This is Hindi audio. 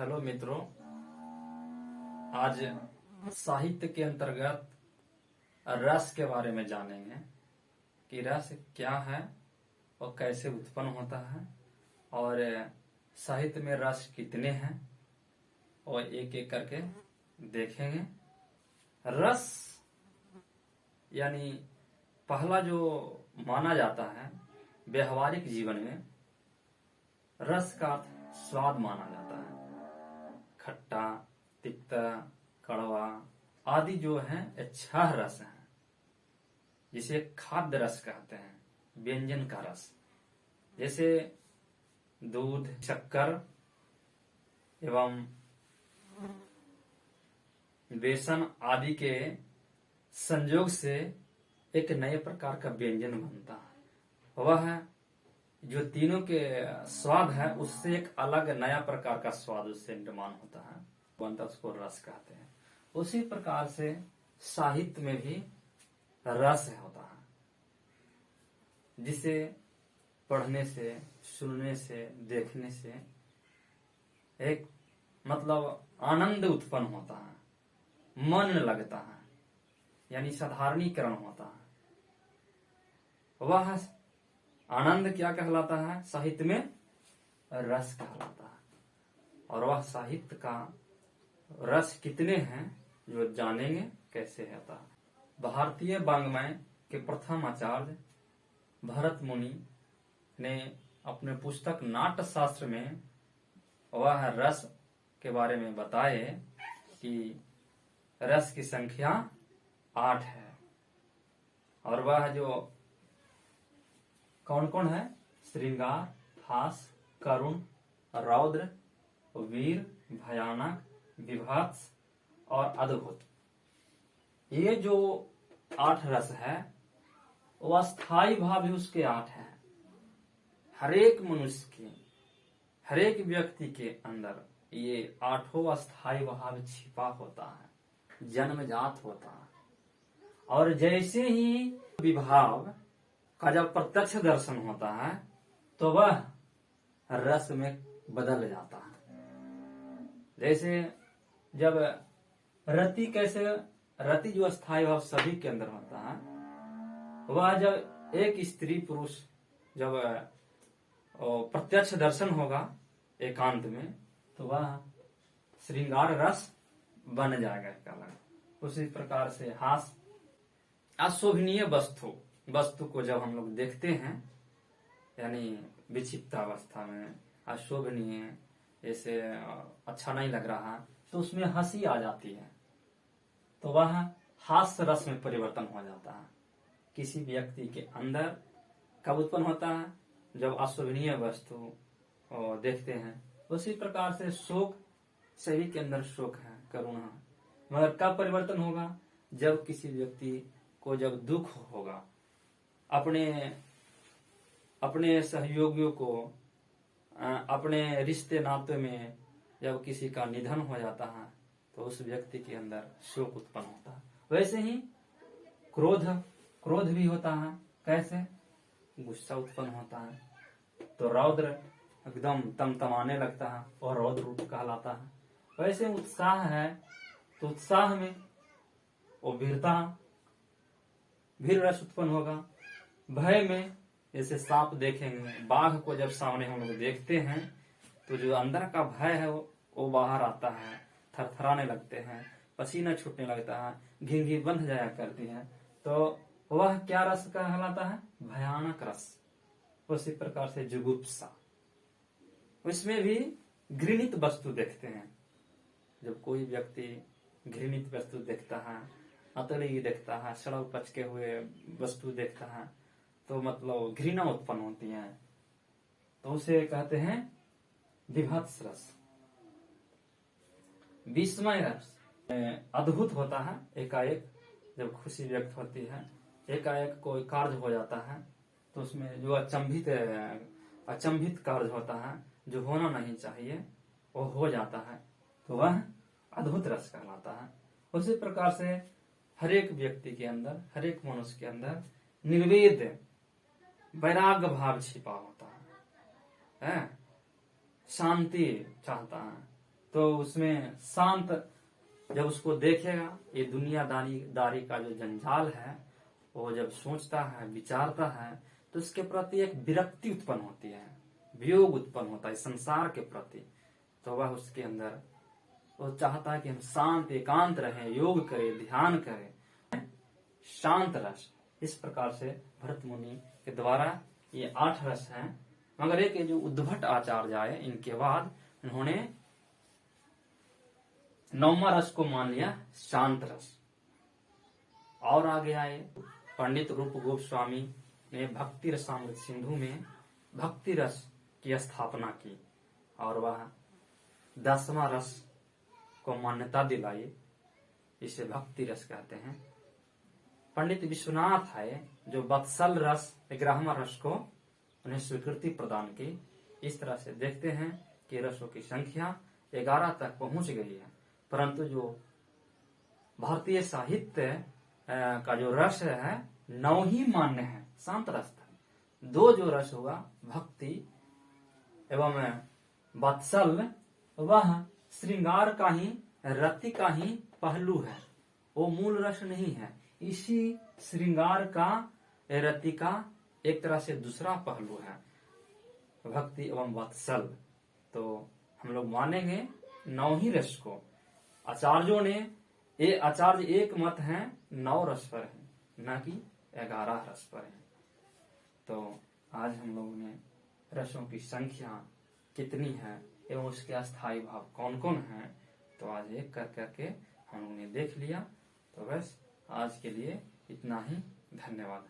हेलो मित्रों, आज साहित्य के अंतर्गत रस के बारे में जानेंगे कि रस क्या है और कैसे उत्पन्न होता है और साहित्य में रस कितने हैं और एक एक करके देखेंगे। रस यानी पहला जो माना जाता है व्यवहारिक जीवन में, रस का अर्थ स्वाद माना जाता है। खट्टा, तिक्ता, कड़वा आदि जो हैं ये 6 रस हैं, जिसे खाद्य रस कहते हैं, व्यंजन का रस। जैसे दूध, शक्कर एवं बेसन आदि के संयोग से एक नए प्रकार का व्यंजन बनता है। वह जो तीनों के स्वाद है उससे एक अलग नया प्रकार का स्वाद उससे निर्माण होता है, बनता, उसको रस कहते हैं। उसी प्रकार से साहित्य में भी रस होता है, जिसे पढ़ने से, सुनने से, देखने से एक मतलब आनंद उत्पन्न होता है, मन लगता है, यानी साधारणीकरण होता है। वह आनंद क्या कहलाता है? साहित्य में रस कहलाता है। और वह साहित्य का रस कितने हैं जो जानेंगे कैसे होता है। भारतीय वाङ्मय के प्रथम आचार्य भरत मुनि ने अपने पुस्तक नाट्य शास्त्र में वह रस के बारे में बताए कि रस की संख्या 8 है। और वह जो कौन कौन है? श्रृंगार, हास, करुण, रौद्र, वीर, भयानक, विभत्स और अद्भुत। ये जो 8 रस है वो अस्थाई भाव भी उसके 8 है। हरेक मनुष्य के, हरेक व्यक्ति के अंदर ये 8 अस्थाई भाव छिपा होता है, जन्मजात होता है। और जैसे ही विभाव का जब प्रत्यक्ष दर्शन होता है तो वह रस में बदल जाता है। जैसे जब रति, कैसे रति जो स्थायी भाव सभी के अंदर होता है, वह जब एक स्त्री पुरुष जब प्रत्यक्ष दर्शन होगा एकांत में, तो वह श्रृंगार रस बन जाएगा इसका अलग। उसी प्रकार से हास, अशोभनीय वस्तु को जब हम लोग देखते हैं, यानी विक्षिप्त अवस्था में अशोभनीय, जैसे अच्छा नहीं लग रहा, तो उसमें हंसी आ जाती है, तो वह हास्य रस में परिवर्तन हो जाता है। किसी व्यक्ति के अंदर कब उत्पन्न होता है? जब अशोभनीय वस्तु देखते हैं। उसी प्रकार से शोक, सभी के अंदर शोक है, करुणा, मगर कब परिवर्तन होगा? जब किसी व्यक्ति को जब दुख होगा, अपने सहयोगियों को, अपने रिश्ते नाते में जब किसी का निधन हो जाता है तो उस व्यक्ति के अंदर शोक उत्पन्न होता है। वैसे ही क्रोध भी होता है। कैसे? गुस्सा उत्पन्न होता है तो रौद्र एकदम तमतमाने लगता है और रौद्र रूप कहलाता है। वैसे उत्साह है तो उत्साह में वो वीर रस उत्पन्न होगा। भय में, जैसे सांप देखेंगे, बाघ को जब सामने हम लोग देखते हैं तो जो अंदर का भय है वो बाहर आता है, थरथराने लगते हैं, पसीना छूटने लगता है, घिंघी बंध जाया करती है, तो वह क्या रस कहलाता है? भयानक रस। उसी प्रकार से जुगुप्सा, उसमें भी घृणित वस्तु देखते हैं। जब कोई व्यक्ति घृणित वस्तु देखता है, अतड़ी देखता है, सड़क पचके हुए वस्तु देखता है, तो मतलब घृणा उत्पन्न होती है, तो उसे कहते हैं विभत्स रस। विस्मय रस अद्भुत होता है। एकाएक जब खुशी व्यक्त होती है, एकाएक कोई कार्य हो जाता है, तो उसमें जो अचंभित कार्य होता है, जो होना नहीं चाहिए, वो हो जाता है, तो वह अद्भुत रस कहलाता है। उसी प्रकार से हरेक व्यक्ति के अंदर, हरेक मनुष्य के अंदर निर्वेद वैराग्य भाव छिपा होता है, शांति चाहता है, तो उसमें शांत जब उसको देखेगा, ये दुनियादारी का जो जंजाल है, वो जब सोचता है, विचारता है, तो उसके प्रति एक विरक्ति उत्पन्न होती है, वियोग उत्पन्न होता है संसार के प्रति। तो वह उसके अंदर वो चाहता है कि हम शांत एकांत रहें, योग करें, ध्यान करें, शांत रस। इस प्रकार से भरत मुनि के द्वारा ये 8 रस हैं। मगर एक जो उद्भट आचार्य आए, इनके बाद उन्होंने 9वां रस को मान लिया शांत रस। और आगे आए पंडित रूप गोस्वामी ने भक्ति रसामृत सिंधु में भक्ति रस की स्थापना की और वह 10वां रस को मान्यता दिलाई। इसे भक्ति रस कहते हैं। पंडित विश्वनाथ आए जो वत्सल रस 11वां रस को उन्हें स्वीकृति प्रदान की। इस तरह से देखते हैं कि रसों की संख्या 11 तक पहुंच गई है, परंतु जो भारतीय साहित्य का जो रस है 9 ही मान्य है, शांत रस था। 2 जो रस हुआ भक्ति एवं वत्सल, वह श्रृंगार का ही, रति का ही पहलू है, वो मूल रस नहीं है। इसी श्रृंगार का, रति का एक तरह से दूसरा पहलू है भक्ति एवं वत्सल। तो हम लोग मानेंगे 9 ही रस को। आचार्यों ने आचार्य एक मत है 9 रस पर है, न कि 11 रस पर है। तो आज हम लोगों ने रसों की संख्या कितनी है एवं उसके अस्थायी भाव कौन कौन है, तो आज एक कर करके हम लोगों ने देख लिया। तो बस आज के लिए इतना ही। धन्यवाद।